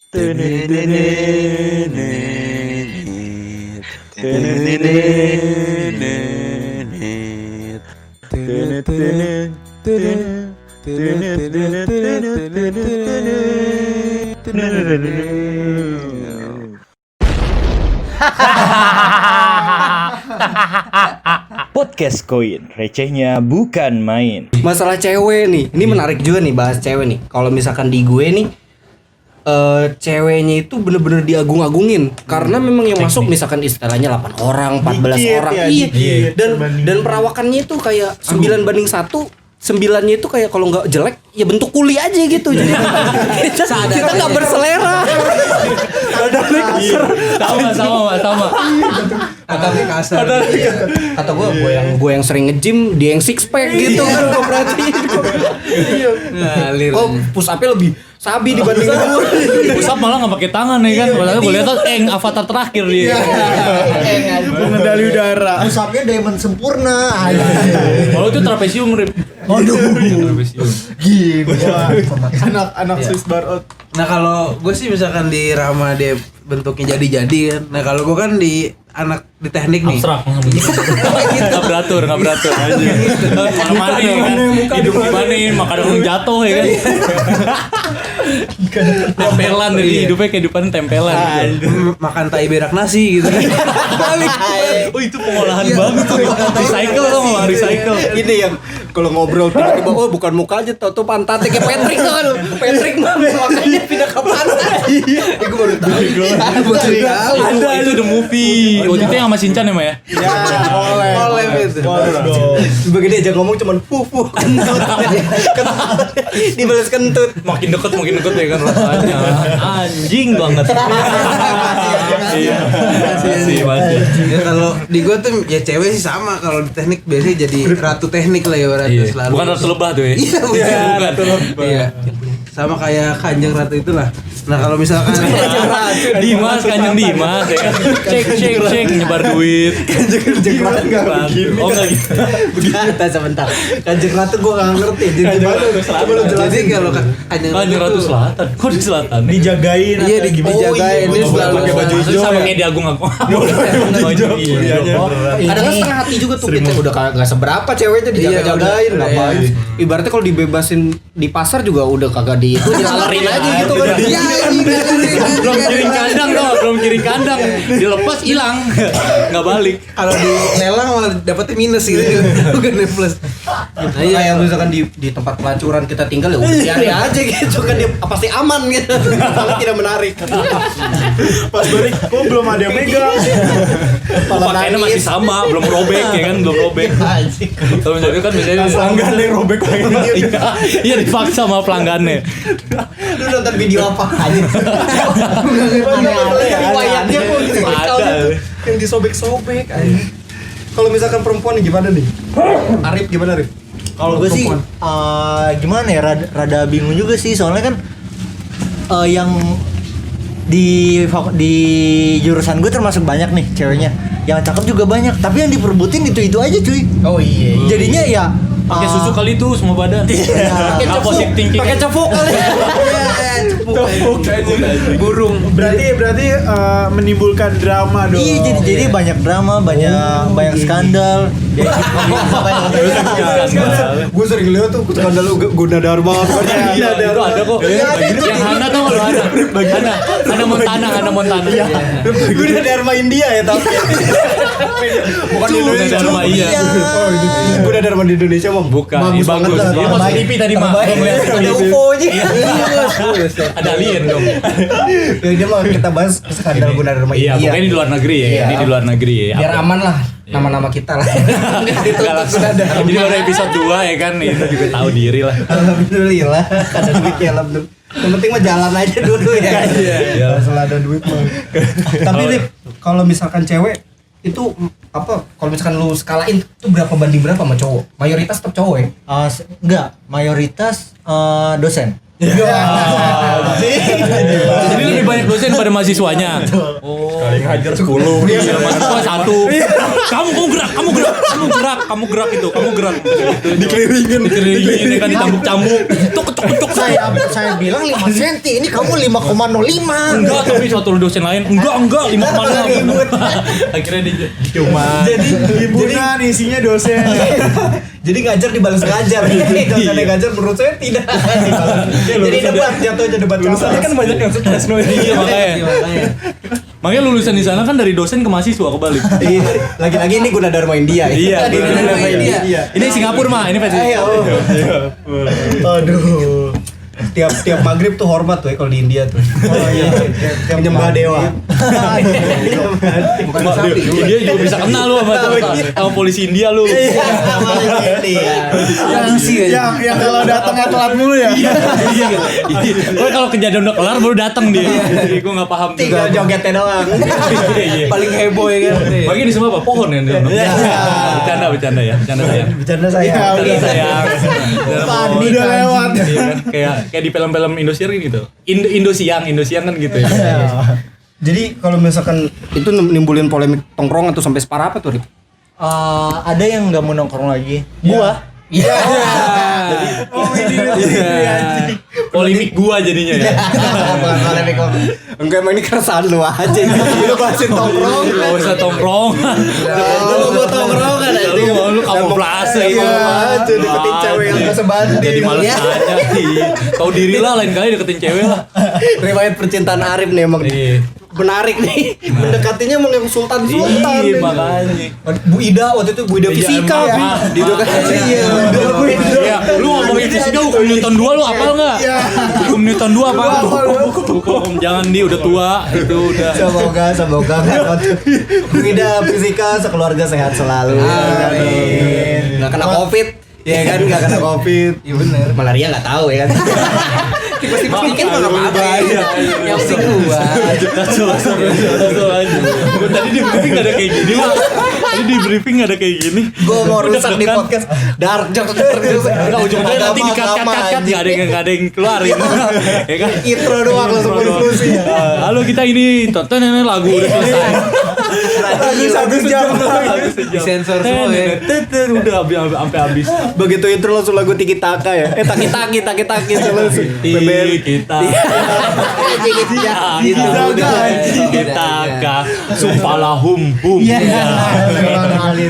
Podcast Koin, recehnya bukan main. Masalah cewek nih, ini menarik juga nih bahas cewek nih. Kalau misalkan di gue nih, ceweknya itu bener-bener diagung-agungin. Karena memang yang masuk misalkan istilahnya 8 orang, 14 Dikit orang. ya, Iya. dikit. Dan perawakannya itu kayak 9:1. 9-nya itu kayak kalau nggak jelek ya bentuk kuli aja gitu. Jadi kita nggak berselera. Badannya kasar. Sama. Badannya kasar. Kata gue yang sering nge-gym, dia yang six pack gitu kan gue perhatiin. Ngalir. Oh, push up-nya lebih sabi dibanding gue. Pusat malah nggak pakai tangan ya kan? Padahal gue lihat tuh avatar terakhir dia. Medali udara. Pusapnya diamond sempurna. Kalau itu trapesium rip. Aduh. Trapesium. Gila. Anak Swiss bar out. Nah kalau gue sih misalkan di Rama dia bentuknya jadi-jadi kan. Nah kalau gue kan di anak di teknik nih. Abstrak. Nggak beratur aja. Mana kan? Hidup gimana? Makanan jatuh ya kan? Tempelan dari hidupnya kehidupan tempelan. Makan tai berak nasi gitu. Balik. Oh itu pengolahan banget tuh. Recycle tuh nggak recycle. Ini yang kalau ngobrol tiba-tiba oh bukan muka aja tau pantatnya kayak Patrick tuh kan. Patrick mah makanya pindah ke pantat. Gue baru tahu. Itu the movie. Waktu itu yang sama Shinchan ya, Ma ya? Oleh itu. Begini aja ngomong cuman fuh kentut. Dibalas kentut. Makin deket ya kan rasanya. Anjing banget. Iya. Masih. Ya kalau di gue tuh ya cewek sih sama. Kalau di teknik biasanya jadi ratu teknik lah ya ratu Iya. selalu. Bukan ratu lebah tuh ya? Iya bukan. Iya. Sama kayak Kanjeng Ratu itulah. Nah kalau misalkan Dimas, Kanjeng Dimas ya kan. Cek nyebar duit. Kanjeng Ratu enggak begini. Oh enggak gitu. Begitu sebentar. Kanjeng Ratu gue enggak ngerti. Jadi gimana? Coba lu jelasin. jadi kalau Kanjeng Ratu Selatan. Kok di selatan? Dijagain. Iya dijagain dia selalu pakai baju Maksudnya hijau sama ya? kayak diagung-agung. Kadang-kadang setengah hati juga tuh kita udah kagak seberapa ceweknya dijaga-jagain ngapain. Ibaratnya kalau dibebasin di pasar juga udah kagak di itu dilalerin aja gitu kan. Iya. Belum kiring kandang. Dilepas hilang. Enggak balik. kalau di lelang malah dapetnya minus gitu bukan plus. Nah, iya yang misalkan di tempat pelacuran kita tinggal ya udah biarin aja gitu kan dia pasti aman gitu. Kalau tidak menarik. Pas balik, kok belum ada yang megang. Pakaiannya masih sama, belum robek ya kan, belum robek. Kalau misalnya kan biasanya Pelanggannya robek pakaiannya. Iya dipaksa sama pelanggannya. Lu nonton video apa aja? Riwayatnya kok gitu. Ada. Yang disobek-sobek aja. Kalau misalkan perempuan nih gimana nih? Arif gimana Arif? Kalau gue sih gimana ya, rada bingung juga sih, soalnya kan yang di jurusan gue termasuk banyak nih ceweknya, yang cakep juga banyak, tapi yang diperbutin itu aja cuy. Oh iya. Jadinya ya Pakai susu kali itu semua badan. Pakai positive thinking. Pakai cepuk kali. Burung. berarti menimbulkan drama dong. Iya, jadi banyak drama, banyak skandal. Gue sering lihat tuh skandal Gunadarma. Iya, itu ada kok. Yang Hana tau nggak lo Hana? Hana Montana. Gunadarma India ya tapi. Bukan di Indonesia. Gunadarma iya. Gunadarma di Indonesia mah Bukan. bagus banget lah. Dia masuk TV tadi mah. Ada UFO-nya. Ada alien dong. Ya dia mah kita bahas skandal Gunadarma Iya, India. pokoknya di luar negeri ya. Iya. Ini di luar negeri ya. Biar aman lah nama-nama kita lah. Enggak langsung. Jadi baru episode 2 ya kan, itu juga tahu diri lah. Alhamdulillah ada duit ya alhamdulillah. Yang penting mah jalan aja dulu ya. Iya. Masalah ada duit mah. Tapi Rip, kalau misalkan cewek itu apa? Kalau misalkan lu skalain itu berapa banding berapa sama cowok? Mayoritas tetap cowok ya? Enggak, mayoritas dosen. Jadi lebih banyak dosen pada mahasiswanya. Kali ngajar 10. Iya, mahasiswa 1. Kamu gerak itu. Dikelilingin ya kan, dicambuk-cambuk. Tuk. Saya bilang 5 cm, ini kamu 5,05. Enggak, tapi satu dosen lain enggak 5,6. Akhirnya dia cuma Himpunan isinya dosen. Jadi ngajar dibalas ngajar. Dosennya ngajar menurut saya tidak dibalas. Jadi debat jatuhnya debat. Lulusannya kan banyak yang stres nih. iya makanya lulusan di sana kan dari dosen ke mahasiswa kebalik. Lagi-lagi ini Gunadarma India. Iya, Gunadarma India. Ini Singapura mah, ini versi. Aduh. Tiap maghrib tuh hormat tuh ya kalau di India tuh. Oh iya. Tiap menyembah dewa. Bukan sapi. Dia juga bisa kenal lu sama polisi India lu. Yang kalau datangnya telat mulu ya. Gue kalau kejadian udah kelar baru datang dia. Jadi gue nggak paham juga. Tinggal jogetnya doang. Paling heboh ya kan. Bagi ini semua apa? Pohon ya? Bercanda ya. Bercanda saya. Sayang. Udah lewat. Kayak di film-film Indosiar gitu. Indosiang kan gitu ya. Jadi kalau misalkan itu nimbulin polemik tongkrong atau sampai separah apa tuh, Rip? Ada yang nggak mau nongkrong lagi. Gua. Iya. Polemik gua jadinya ya. Enggak, emang ini keresahan lu aja. Lu bahasin tongkrong. Gak usah tongkrong. Lu mau tongkrong kan aja. Lu kamuflase itu. Aduh, deketin cewek yang gak sebanding. Jadi males aja. Tahu diri lah, lain kali deketin cewek lah. Riwayat percintaan Arif nih emang menarik nih. Mendekatinya emang yang sultan-sultan. Iya, makanya. Bu Ida waktu itu Bu Ida fisika. Di Iya, lu ngomongin fisika hukum Newton 2 lu apal enggak? Hukum Newton 2 apa? Hukum jangan udah tua, itu udah. Semoga Bu Ida fisika sekeluarga sehat selalu. Amin. Nggak kena COVID. Ya kan nggak kena COVID. Iya bener. Malaria nggak tahu ya kan. Tiba-tiba dikit mah nggak apa-apa. Yang penting gua. Tadi di briefing gak ada kayak gini mah. Tadi di briefing gak ada kayak gini. Gue mau rusak di podcast dark jokes. Enggak, ujung-ujungnya nanti di-cut gak ada yang keluarin. Ya kan? Intro doang langsung konklusi. Halo, kita ini tonton lagu udah selesai. Satu jam. Disensor semua ya. Udah sampai habis. Begitu intro langsung lagu Tiki Taka ya. Taki langsung. Kita sumpahlah hum.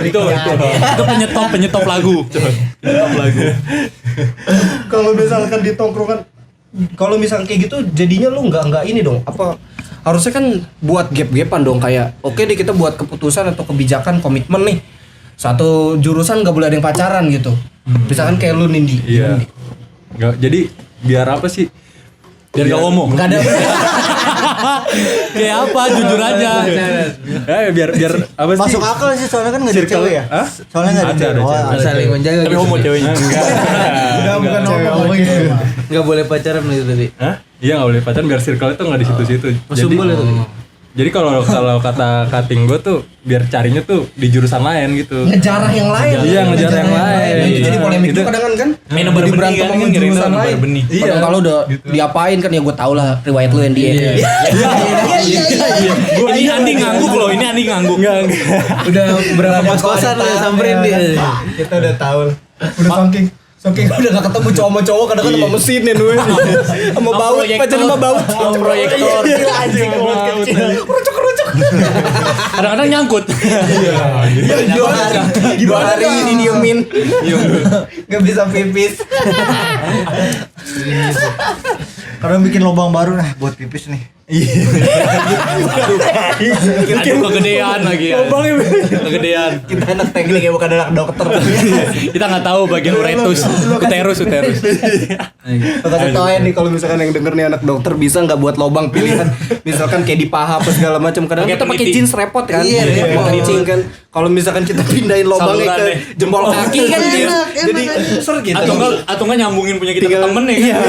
Itu penyetop lagu. Kalau misalkan di tongkrongan, kalau misalkan kayak gitu jadinya lu nggak ini dong, apa harusnya kan buat gap-gapan dong, kayak oke deh kita buat keputusan atau kebijakan komitmen nih, satu jurusan nggak boleh ada yang pacaran gitu. Misalkan kayak lu Nindi. Iya. Nggak, jadi biar apa sih? Biar gak ngomong. Enggak ada. Kayak apa? Jujur aja. Biar apa sih? Masuk akal sih soalnya kan enggak ada cewek ya. Hah? Soalnya enggak ada Ada cewek. cewek. Saling menjaga. Tapi homo ceweknya. Udah bukan ngomong gitu. Enggak boleh pacaran itu tadi. Hah? Iya nggak boleh pacaran biar circle itu nggak di situ-situ. Masuk boleh tuh. Jadi kalau kata cutting gue tuh biar carinya tuh di jurusan lain gitu. Ngejarah yang lain. Iya ngejar yang lain. Itu jadi polemik Itu- juga kadang kan. Main nomor Jadi benih berantem kan, sama ngiriin jurusan nomor lain. benih. Padahal kalau udah diapain kan ya gue tau lah riwayat lu yang di Iya. Ini Andi ngangguk loh, ini Andi ngangguk. Udah berapa kos-kosan lu samperin dia. Kita udah tahu. Udah saking udah gak ketemu cowok sama cowok kadang kan sama mesin ya nuh. Sama baut, pacaran sama baut. Proyektor. Anjing Rucuk. Kadang-kadang nyangkut. Dua hari didiemin. Gak bisa pipis. Kadang bikin lubang baru buat pipis nih. Aduh kegedean lagi ya. Kegedean. Kita anak teknik ya bukan anak dokter. Kita nggak tahu bagian uretus, uterus. Kasih tau ya nih kalau misalkan yang denger nih anak dokter bisa nggak buat lobang pilihan, misalkan kayak di paha apa segala macam. Kadang Pakai kita pakai peniti. jeans repot kan. Iya, repot. Kencing kan. Kalau misalkan kita pindahin lobangnya Saluran ke deh. jempol kaki kan jadi ser gitu. Atau nggak nyambungin punya kita ke temen ya kan?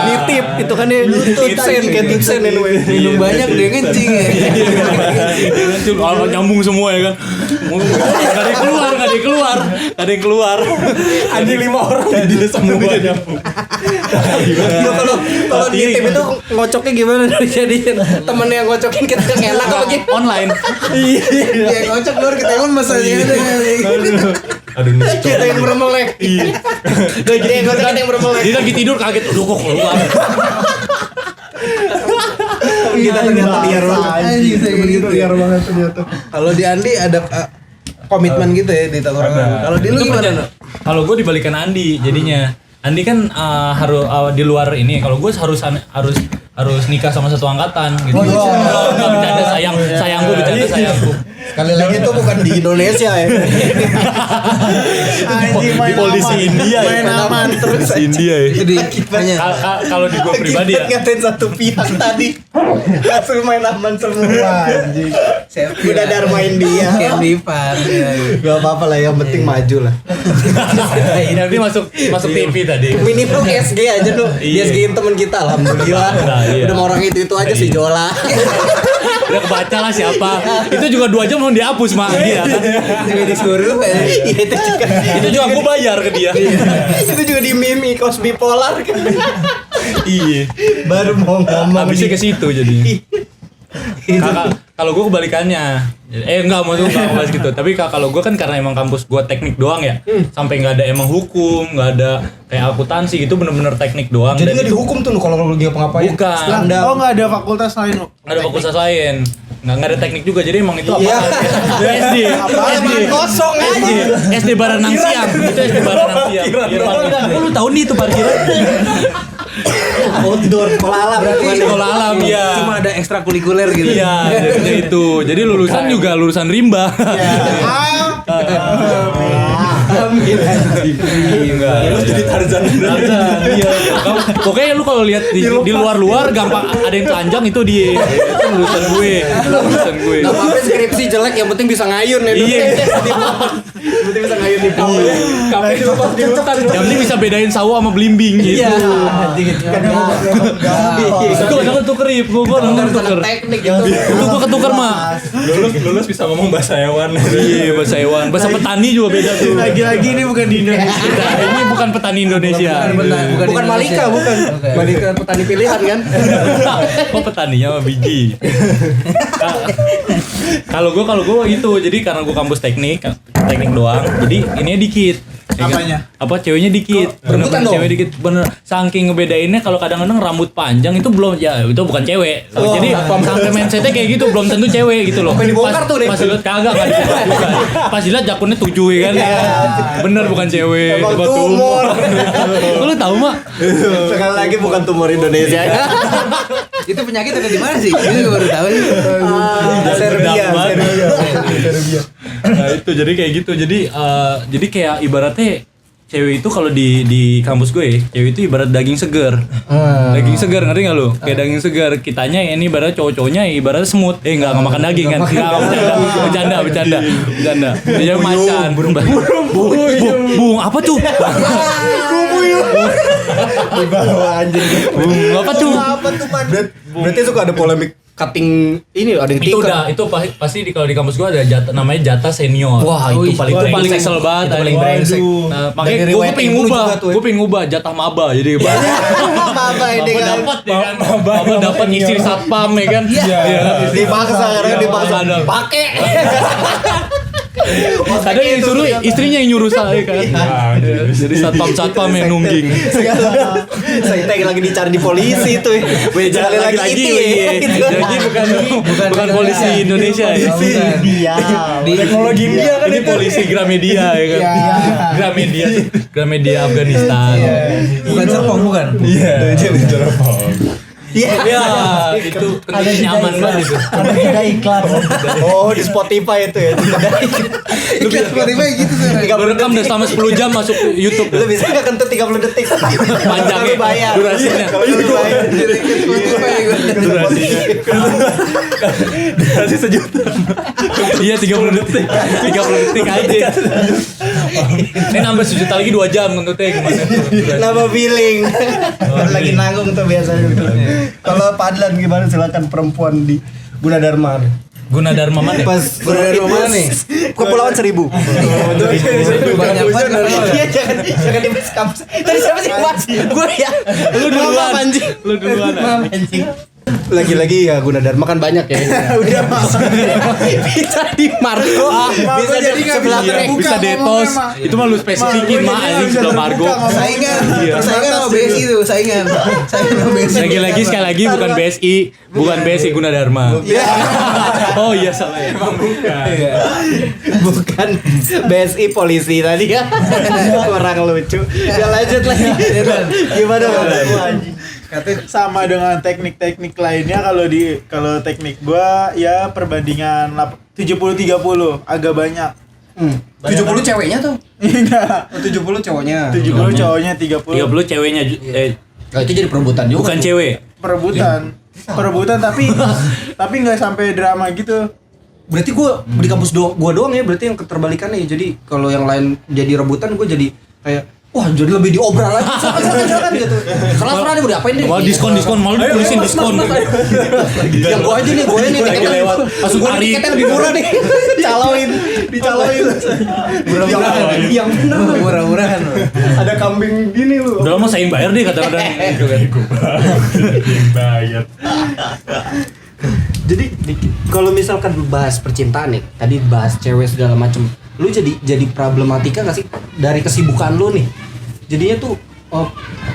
Nitis tip itu kan dia tipsen kayak tipsen anyway. Minum banyak dia kencing ya. Kalau nyambung semua ya kan. Gak ada yang keluar. Andi 5 orang dia semua nyambung. Kalau di tim itu ngocoknya gimana jadi temen yang ngocokin kita ngelak apa gitu. Online. Dia ngocok keluar ketahuan masalahnya. Aduh ini Kita yang bermelek. Dia yang ngocokin yang bermelek. Dia lagi tidur kaget, aduh kok keluar. Kita ternyata liar banget. Anjing saya gitu. Liar banget ternyata. Kalau di Andi ada komitmen gitu ya di tongkrongan. Kalau di lu Itu gimana? perjalanan. Kalau gue dibalikan Andi jadinya. Andi kan harus di luar ini. Kalau gue harus nikah sama satu angkatan gitu. Nggak bercanda sayangku bercanda sayangku. Sekali lagi itu bukan di Indonesia ya. Anjing main polisi aman. India ya. Main aman terus. India ya. Jadi hanya Kalau di gue pribadi ya. Ngatain satu pihak tadi. Langsung main aman semua anjing. Udah main dia. kayak Divan. Gak apa-apa lah, yang penting maju lah. Tapi masuk TV tadi. Minimal SG aja tuh. Di Iya. SG-in temen kita, alhamdulillah. Nah, iya. Udah mau orang itu aja si Jola. Udah kebaca lah siapa. Itu juga 2 jam belum dihapus mah dia kan. Juga disuruh. Iya Itu juga gue bayar ke dia. itu juga di meme kaos bipolar kan. Iya. Baru mau ngomong. Habisnya ke situ jadi. Kalau gue kebalikannya, enggak mau bahas gitu. Tapi kalau gue kan karena emang kampus gue teknik doang ya, sampai nggak ada emang hukum, nggak ada kayak akuntansi gitu, bener-bener teknik doang. Jadi Dan nggak dihukum tuh lu kalau lu lagi apa-ngapain. Bukan. Oh nggak ada fakultas lain lu? Nggak ada fakultas lain, nggak ada teknik juga. Jadi emang itu apa? Iya. SD, SD, Kosong aja. SD Baranang Siang, itu SD Baranang Siang. Iya, lu tahu nih itu parkiran? Outdoor sekolah alam. Berarti sekolah alam ya. Cuma ada ekstrakurikuler gitu. Iya, jadinya itu. Jadi lulusan juga lulusan rimba. Enggak. Lu jadi Tarzan. Iya. Pokoknya lu kalau lihat di luar-luar gampang ada yang telanjang itu dia. Itu lulusan gue. Gak apa-apa skripsi jelek, yang penting bisa ngayun ya. Iya. Yang penting bisa ngayun di bawah. Kafe dilepas di hutan. Yang penting bisa bedain sawo sama belimbing gitu. Iya. Itu kadang tuker ip, gue tuker. Teknik gitu. Itu gue ketuker mah. Lulus bisa ngomong bahasa hewan. Iya, bahasa hewan. Bahasa petani juga beda tuh. Lagi-lagi ini bukan di Indonesia. Nah, ini bukan petani Indonesia. Bukan Malika, bukan. Malika petani pilihan kan. Oh, petaninya mah biji. Kalau gue itu, jadi karena gue kampus teknik doang, jadi ini dikit. Ya kan? Apanya? Apa ceweknya dikit. Rebutan dong. Cewek dikit bener. Saking ngebedainnya kalau kadang-kadang rambut panjang itu belum, ya itu bukan cewek. Oh, Jadi sampai mindsetnya kayak gitu, belum tentu cewek gitu loh. Sampai dibongkar tuh deh. Pas dilihat kagak kan. Pas dilihat jakunnya 7 ya kan. Bener bukan cewek. Emang Coba tumor. Kok lu tahu mak? Sekali lagi bukan tumor Indonesia. Itu penyakit ada di mana sih? Ini gue baru tahu nih. Serbia. Nah itu jadi kayak gitu. Jadi kayak ibaratnya cewek itu kalau di kampus gue, cewek itu ibarat daging segar. Daging segar, ngerti nggak lu? Kayak daging segar. Kitanya ini ibarat cowok-cowoknya ibarat semut. Nggak makan daging kan? Nggak bercanda. Dia macan. Burung apa tuh? Di bawah anjing. Apa tuh? Berarti suka ada polemik cutting ini, ada yang Itu tikar. itu pasti kalau di kampus gua ada namanya jatah senior. Wah, itu paling brengsek. kesel banget. Itu paling brengsek. Nah, makanya Dari gue riwayat pengen ibu ngubah, juga tuh, ya. gue pengen ngubah jatah maba jadi Apa ini kan? dapat ya kan, maba dapat istri satpam ya kan, Dipaksa karena dipaksa. Kadang. Pakai. Kadang yang disuruh istrinya yang nyuruh saya kan, jadi satpam yang nungging. Saya lagi dicari di polisi tuh. Sekali lagi itu ya. Jadi bukan polisi Indonesia ya. Dia. Di Teknologi India kan Ini polisi Gramedia ya kan, Gramedia Afghanistan. bukan Serpong bukan? Iya. Dia bicara apa? Ya, itu Ada tentunya juga nyaman iklan. banget itu. Ada juga iklan. Oh, di Spotify itu ya. Iklan Spotify gitu tuh. Lu rekam udah selama 10 jam masuk YouTube. Lu bisa nggak kentut 30 detik. Panjangnya, Kalau lu bayar. durasinya. Kalau lu bayar. Iklan Spotify gue. Durasi sejuta. Iya 30 detik. 30 detik aja. Ini nambah sejuta lagi 2 jam ngentutnya gimana tuh? Nama billing. Lagi nanggung tuh biasanya. Kalau Pak Adlan gimana, silakan perempuan di Gunadarma. Gunadarma mana? Pas Gunadarma mana nih? Kepulauan Seribu. Banyak banget. Iya, jangan dibahas kampus. Tadi siapa sih Mas? Gue ya. Lu duluan. Anjing. Lu duluan. Anjing. Lagi-lagi ya Gunadarma kan banyak ya. Udah bisa di Margo, bisa jadi di nggak sebelah bisa terus. Bisa detos. Itu mah lu spesifikin mah anjing sebelah Margo. Saingan sama BSI tuh, saingan sama BSI. Lagi-lagi sekali lagi bukan BSI, bukan BSI Gunadarma. Oh iya salah ya. Bukan BSI polisi tadi ya. Kurang lucu. Ya lanjut lagi. Gimana Bang? Sama dengan teknik-teknik lainnya, kalau teknik gua ya perbandingan 70-30 agak banyak. 70 ceweknya tuh. Enggak. 70 cowoknya. 70 cowoknya 30 30 ceweknya Oh, itu jadi perebutan juga. bukan cewek. perebutan tapi nggak sampai drama gitu. Berarti gua di kampus gua doang ya, berarti yang keterbalikannya ya. Jadi kalau yang lain jadi rebutan, gua jadi kayak wah, jadi lebih diobral lagi. Silakan gitu. Kelas nih mau diapain deh? Mau diskon malu tulisin diskon. Yang gua aja nih, Lagi lewat. Langsung gua hari. tiketnya lebih murah nih. Dicaloin. Yang bener. Murah-murahan. Ada kambing gini lu. Udah lama saya bayar deh kata-kata gitu kan. Bayar. Jadi kalau misalkan bahas percintaan nih, tadi bahas cewek segala macem, lu jadi problematika nggak sih dari kesibukan lu nih? Jadinya tuh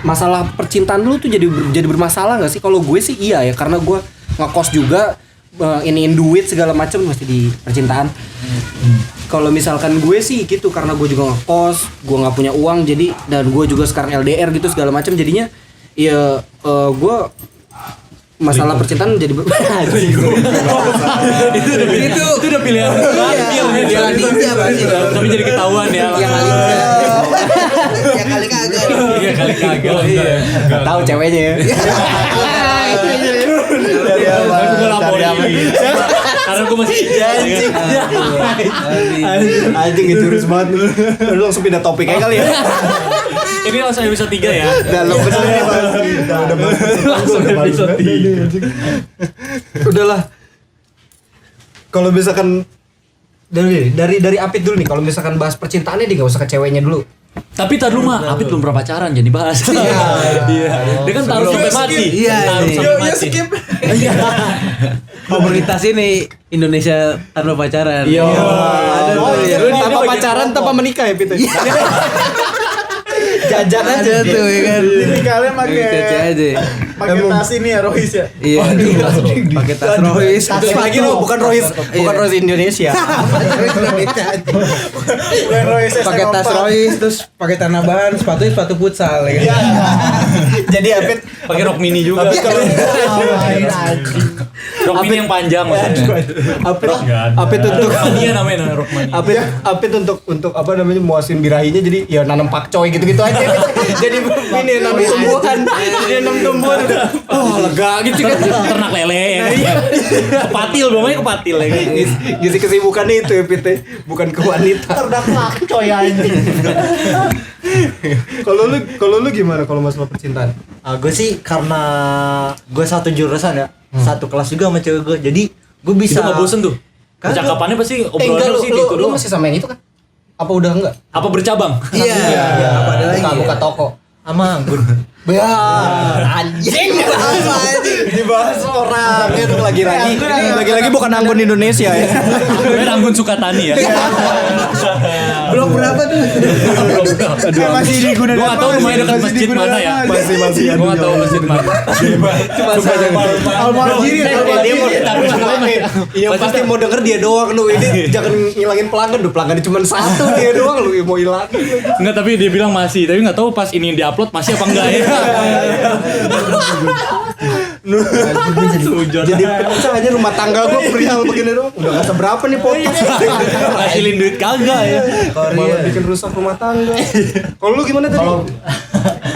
masalah percintaan lu tuh jadi bermasalah nggak sih? Kalau gue sih iya ya, karena gue ngekos juga, iniin duit segala macem masih di percintaan. Kalau misalkan gue sih gitu, karena gue juga ngekos, gue nggak punya uang, jadi dan gue juga sekarang LDR gitu segala macem, jadinya ya gue masalah percintaan jadi itu udah pilihan Jalan ninja pasti. tapi jadi ketahuan ya. Ya kali kagak. Iya kali kagak. nggak tahu ceweknya ya. Tapi gue laporin karena gue masih Anjing jurus banget nih. Lu langsung pindah topik aja kali ya. ini langsung episode 3 ya. Dalam bener nih Bang. Langsung episode 3. Udahlah. Kalau misalkan dari Apit dulu nih, kalau misalkan bahas percintaannya dia enggak usah ke ceweknya dulu. Tapi tar dulu mah Apit belum pernah pacaran jadi bahas. Iya. Dia kan taruh sampai mati. Iya, Taruh iya. sampai mati. Komunitas ini Indonesia tanpa pacaran. Iya. Ada tuh ya. Tanpa pacaran, tanpa menikah ya Pit. Jajan aja Ada tuh ya kan. Ini kalian Caca aja. pakai tas ini ya Rohis ya. Iya. Pakai tas Rohis. Tas lagi lo, bukan Rohis Indonesia. Bukan Rohis Pakai tas Rohis terus pakai tanah bahan, sepatu futsal ya kan. Jadi Apit Pakai rok mini juga. Rok mini yang panjang maksudnya. Apit untuk Mania namanya rok mini. Apit untuk apa namanya muasin birahinya, jadi ya nanam pakcoy gitu-gitu aja. Jadi ini nanam tumbuhan. Jadi nanam tumbuhan udah lega gitu kan. Ternak lele ya kan. Kepatil bawahnya kepatil ya kan. Gizi kesibukannya itu ya Pit, bukan ke wanita. Ternak pakcoy anjing. Kalau lu gimana kalau masalah percintaan? Gue sih karena gue satu jurusan ya, satu kelas juga sama cewek gue, jadi gue Itu bisa. gak bosen tuh. Kagak. Percakapannya pasti Enggak, obrolannya pasti itu lu doang. masih sama yang itu kan? Apa udah enggak? Apa bercabang? Iya. Apa ada lagi? Buka toko. Sama gue. Ya, anjing. Apa anjing? Dibahas orang itu lagi bukan Anggun Indonesia ya. Gue Anggun Sukatani ya. Belum berapa tuh? Masih di Gue gak tau rumahnya dekat masjid mana ya. Masih Gue gak tau masjid mana. Al-Muhajirin. Dia mau yang pasti mau denger dia doang lu, ini jangan ngilangin pelanggan, pelanggannya cuma satu, dia doang lu mau hilangin. Enggak, tapi dia bilang masih. Tapi gak tahu pas ini diupload masih apa enggak ya. Jadi usahanya rumah tangga gue perihal begini dong. Udah nggak seberapa nih podcast. Hasilin duit kagak ya. Malah bikin rusak rumah tangga. Kalau lu gimana tadi?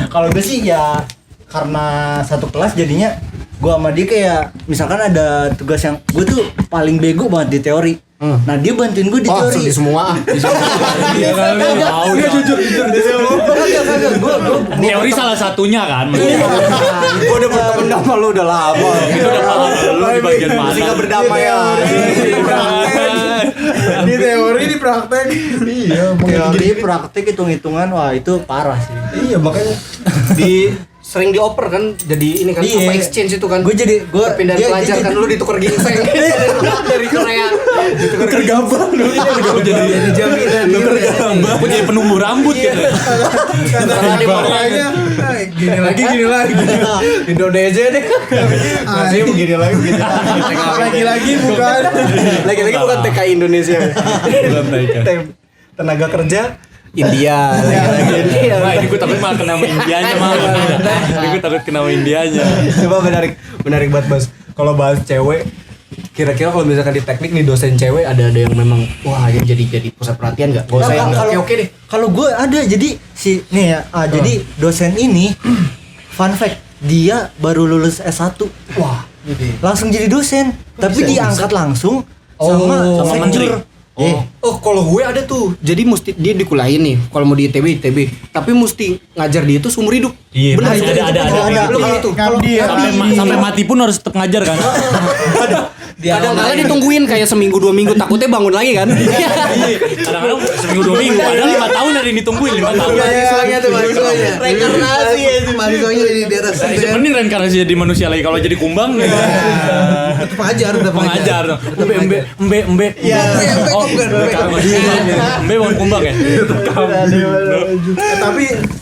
Kalau gue sih ya karena satu kelas jadinya gue sama dia kayak misalkan ada tugas yang gue tuh paling bego banget di teori. Nah dia bantuin gue di Oh, teori. di semua. Iya kan lu mau. Jujur. Teori salah satunya kan. Gue udah berteman sama lu udah lama. Itu udah paham lu di bagian mana. Masih nggak berdamai ya. Di teori di praktek. Iya, Teori praktik hitung-hitungan wah itu parah sih. Iya makanya sering dioper kan jadi ini kan Iya. apa exchange itu kan. Gue perpindahan pelajar kan lu ditukar ginseng dari Korea. tukar gabang dulu. Gue jadi jaminan gue jadi penumbuh rambut gitu. Karena di makanya gini lagi Indonesia deh. Masih begini lagi. Lagi-lagi bukan. Lagi-lagi bukan TKI Indonesia. Tenaga kerja India lagi-lagi. Wah ini gue takut malah kena sama Indianya mah. Ini gue takut kena sama Indianya. Coba menarik banget Bas. Kalau bahas cewek, kira-kira kalau misalkan di teknik nih dosen cewek ada yang memang wah yang jadi pusat perhatian nggak? Gak usah yang oke deh. Kalau gue ada jadi nih ya, jadi dosen ini fun fact dia baru lulus S1. Wah, Langsung jadi dosen, tapi diangkat langsung sama sama menteri. Oh, kalau gue ada tuh. Jadi mesti dia dikuliahin nih. Kalau mau di ITB, tapi mesti ngajar dia itu seumur hidup. Iya, Benar, ada, itu ada. Lu kalau itu. Sampai mati pun harus tetap ngajar kan. Kadang-kadang ditungguin kayak seminggu 2 minggu takutnya bangun lagi kan. Kadang-kadang seminggu 2 minggu, padahal 5 tahun ada yang ditungguin 5 tahun. mahasiswanya tuh mahasiswanya Reinkarnasi ya itu. mahasiswanya di atas Mending reinkarnasi jadi manusia lagi kalau jadi kumbang ya. tetap ngajar Pengajar dong. Tapi embe. Iya, embe Oh, embe bukan kumbang ya.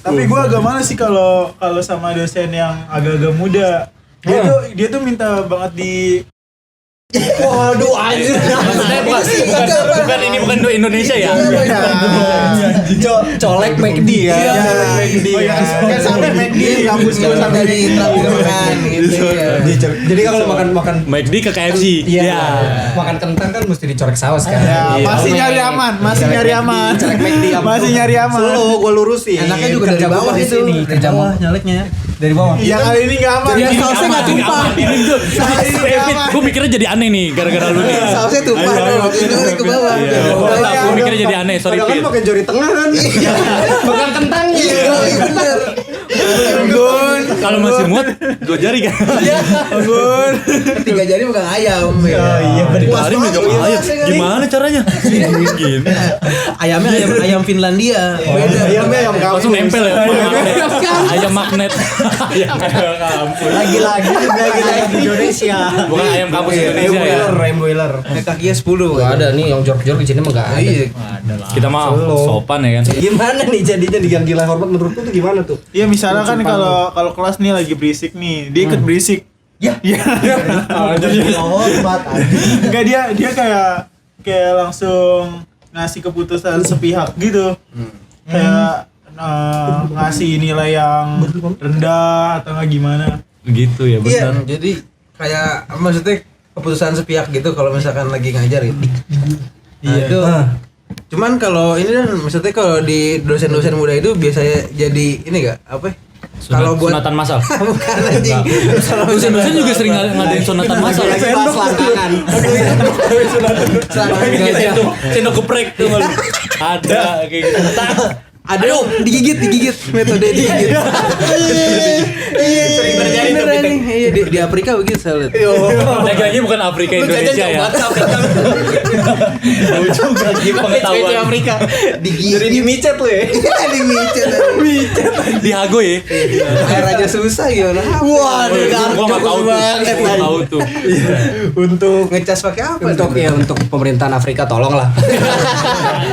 Tapi gue agak males sih kalau sama dosen yang agak-agak muda. Dia tuh minta banget di Waduh anjir. Bukan ini bukan do Indonesia ya. Colek McD ya. Kan sampai McD kampus gue sampai dari traktiran gitu ya. Jadi kalau makan McD ke KFC. Iya. Makan kentang kan mesti dicorek saus kan. Ya, Iya. masih nyari aman. Colek McD Masih nyari aman. Selalu gue lurusin. Enaknya juga dari Kerja gua bawah di itu sini. dari bawah nyaleknya Dari bawah. Yang kali ini nggak aman. Jadi sausnya nggak tumpah. Gue mikirnya jadi aneh nih gara-gara lu nih. sausnya tumpah itu ke bawah Gue mikirnya jadi aneh, sorry Padahal kan Pit. pakai jari tengah kan. Pegang kentangnya. iya bener Kalau masih muat, 2 jari kan. Gun. ketiga jari bukan ayam iya, bener. puas Jari banget megang ayam. puasnya kali. Gimana caranya? Gini. ayamnya ayam Finlandia beda Ayamnya ayam kampus. Langsung nempel ya. Ayam magnet. Ayam kampus. Lagi-lagi Indonesia. Bukan ayam kampus Indonesia ya. Ayam boiler. kakinya 10 Gak ada nih yang jorok-jorok di sini mah gak ada. iya Kita mah sopan ya kan. Gimana nih jadinya diganggu hormat menurut lu tuh gimana tuh? Iya misalnya kan kalau kelas nih lagi berisik nih, dia ikut berisik. Ya. Hormat Enggak dia kayak langsung ngasih keputusan sepihak gitu. Kayak ngasih nilai yang rendah atau nggak gimana. Begitu ya iya benar. jadi kayak maksudnya keputusan sepihak gitu kalau misalkan lagi ngajar ya nah, itu cuman kalau ini kan maksudnya kalau di dosen-dosen muda itu biasanya jadi ini gak apa ya? Kalau buat sunatan masal. bukan anjing kalau Dosen-dosen juga sering ngadain sunatan masal. Lagi bahas langgangan. Sendok geprek tuh malu. Ada kayak gitu. ada yang digigit metode digigit Sering terjadi tuh, beneran Pitek. nih. Iya, di Afrika begitu saya lihat Lagi-lagi bukan Afrika Indonesia ya. Pengetahuan Amerika. digigit Jadi dimicet lu ya. dimicet di Hago ya. air aja susah gimana Waduh, Gua nggak tahu tuh. Gua tahu tuh. Untuk ngecas pakai apa untuk pemerintahan Afrika tolonglah.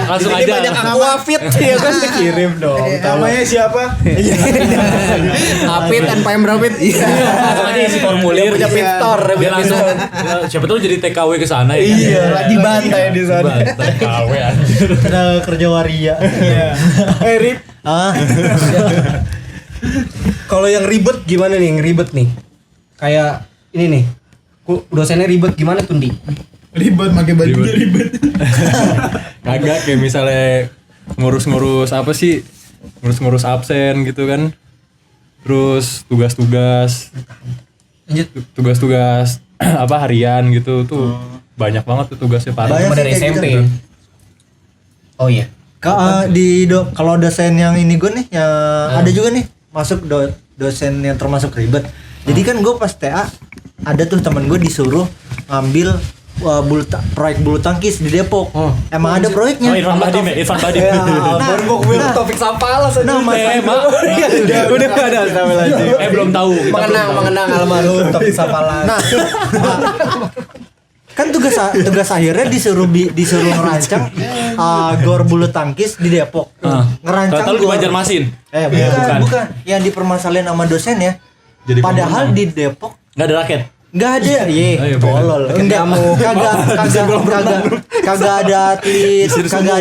Langsung Ini aja. banyak aquafit ya kan dikirim dong. Namanya siapa? Apit dan PM Rapid. Langsung aja isi formulir. Punya pit store. Dia langsung siapa tahu jadi TKW ke sana ya. Iya, dibantai di sana. TKW anjir. Tenaga kerja waria. Iya. Rip. Kalau yang ribet gimana nih? Yang ribet nih. Kayak ini nih. Dosennya ribet gimana tuh, Di? Ribet, pakai bajunya ribet. Kagak kayak misalnya ngurus-ngurus apa sih? Ngurus-ngurus absen gitu kan. Terus tugas-tugas. Lanjut. Tugas-tugas apa harian gitu tuh. Banyak banget tuh tugasnya parah. Banyak Cuma sih dari kayak SMP. gitu. Oh iya. Kalau dosen yang ini gue nih yang ada juga nih masuk dosen yang termasuk ribet. Jadi kan gue pas TA ada tuh temen gue disuruh ngambil proyek bulu tangkis di Depok. Emang ada proyeknya. Oh, Irfan Badim ya, Irfan Badim. Baru gua bilang topik sampah lah. Nah, Udah enggak ada sama lagi. Belum tahu. Kita belum tahu. Mengenang almarhum topik sampah. Nah, kan tugas akhirnya disuruh ngerancang gor bulu tangkis di Depok. Ngerancang Tahu di Banjarmasin. Bukan. Yang dipermasalahin sama dosen ya. Jadi Padahal di Depok Enggak ada raket. nggak ada. Iya, Tolol. Enggak, kagak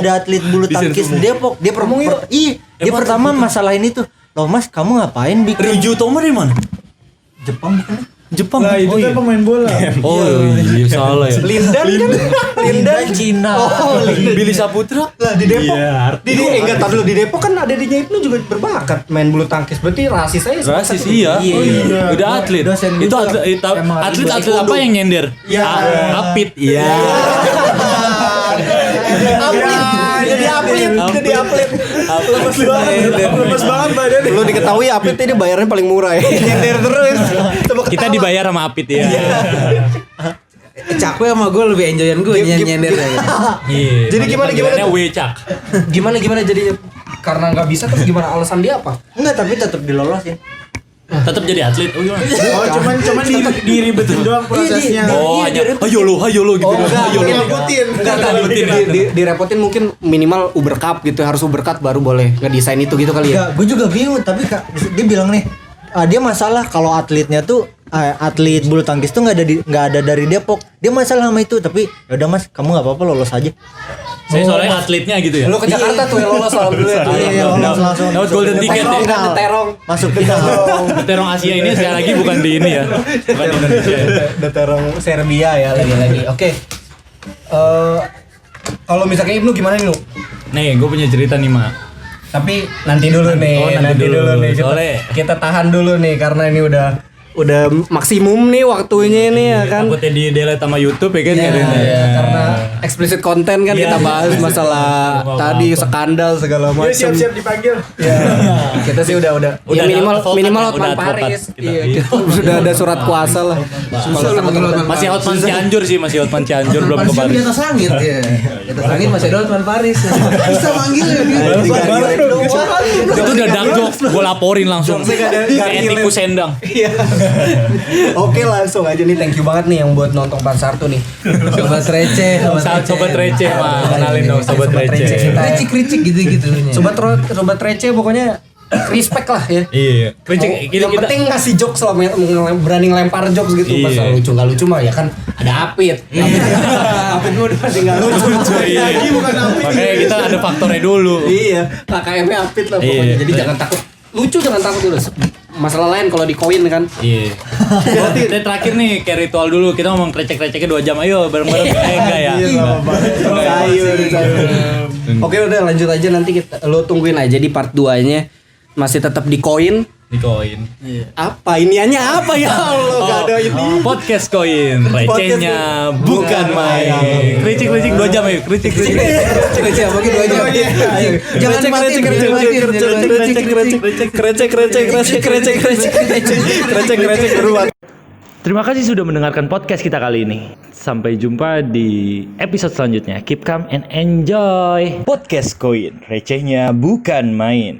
ada atlet bulu tangkis di Depok. Dia pertama masalahin itu. Loh Mas, kamu ngapain bikin Ryuju Tomo dari mana? Jepang bukan? Jepang. Lah itu kan pemain bola. Oh iya salah ya. Lindan kan? Lindan Cina. Billy Saputra. Lah di Depok. Iya, Enggak tahu dulu di Depok kan ada Dinya Ibnu juga berbakat main bulu tangkis. Berarti rasis aja. Rasis iya. Iya. Udah atlet. Dosen Itu gua emang atlet atlet apa yang nyender? Iya. Apit. Iya. Jadi atlet. Lemes banget badannya. Lu diketahui Apit ini bayarnya paling murah ya. Nyender terus. Kita dibayar sama Apit ya. Cakwe sama gue lebih enjoyan gue nyender ya. Iya. Jadi gimana? Wecak. Gimana jadi karena nggak bisa terus gimana alasan dia apa? Enggak, tapi tetap dilolosin. Tetap jadi atlet. Oh gimana? Oh, cuman diribetin doang prosesnya. Oh, hanya ayo lo gitu. Ayo lo. Direpotin mungkin minimal Uber Cup gitu, harus Uber Cup baru boleh ngedesain itu gitu kali ya. Enggak, gue juga bingung tapi dia bilang nih, dia masalah kalau atletnya tuh atlet bulu tangkis tuh nggak ada dari Depok. Dia masalah sama itu, tapi ya udah Mas, kamu nggak apa-apa lolos aja. Saya soalnya atletnya gitu ya. Lu ke Jakarta tuh yang lolos alhamdulillah. Iya, lolos langsung. Dapat golden ticket Terong ya. kan, ada terong. Masuk final. Terong Asia ini sekali lagi bukan di ini ya. Bukan di Indonesia. Ada terong Serbia ya lagi. Oke. Kalau misalnya Ibnu gimana nih, Lu? Nih, gue punya cerita nih, Mak. Tapi nanti dulu nih, Oh, nanti dulu. nih. Kita tahan dulu nih karena ini udah maksimum nih waktunya ini ya kan. Takutnya di delete sama YouTube ya kan. Iya, karena explicit konten kan kita bahas masalah tadi skandal segala macam. Siap-siap dipanggil. Kita sih udah Udah ya, minimal ada advokat, minimal udah Hotman advokat Paris. kita. Iya, kita sudah ada surat kuasa lah. Susah lu manggil Hotman Masih Hotman Cianjur sih, masih Hotman Cianjur belum ke Paris Paris. di atas langit ya. Di atas langit masih ada Hotman Paris. Bisa manggil ya dia. Itu udah dark jokes, gue laporin langsung. Kayak tikus sendang. Oke, langsung aja nih, thank you banget nih yang buat nonton Pansartu nih. Sobat receh, Sobat receh, Mak. Kenalin dong sobat receh. Kricik-kricik gitu-gitu. Sobat receh pokoknya respect lah ya. Iya. Kritik Yang penting ngasih jokes lah, berani ngelempar jokes gitu. Iya. Masa lucu nggak lucu mah ya kan ada Apit. Apit gue udah pasti nggak lucu. Iya. Makanya kita ada faktornya dulu. Iya, KKM-nya Apit lah pokoknya. Iya. Jadi jangan takut. Lucu jangan takut dulu. Masalah lain kalau di koin kan. Iya. Dan terakhir nih kayak ritual dulu, kita ngomong recek-receknya 2 jam. Ayo bareng-bareng. Enggak ya. Oke, udah lanjut aja, nanti lo tungguin aja di part 2-nya. Masih tetap di koin. Di koin. Apa iniannya apa ya Allah, gak ada ini. Podcast koin, recehnya bukan main. Kritik 2 jam ayo, kritik. Receh apa gitu aja. Jangan matiin. Recek beruang. Terima kasih sudah mendengarkan podcast kita kali ini. Sampai jumpa di episode selanjutnya. Keep calm and enjoy. Podcast Koin, recehnya bukan main.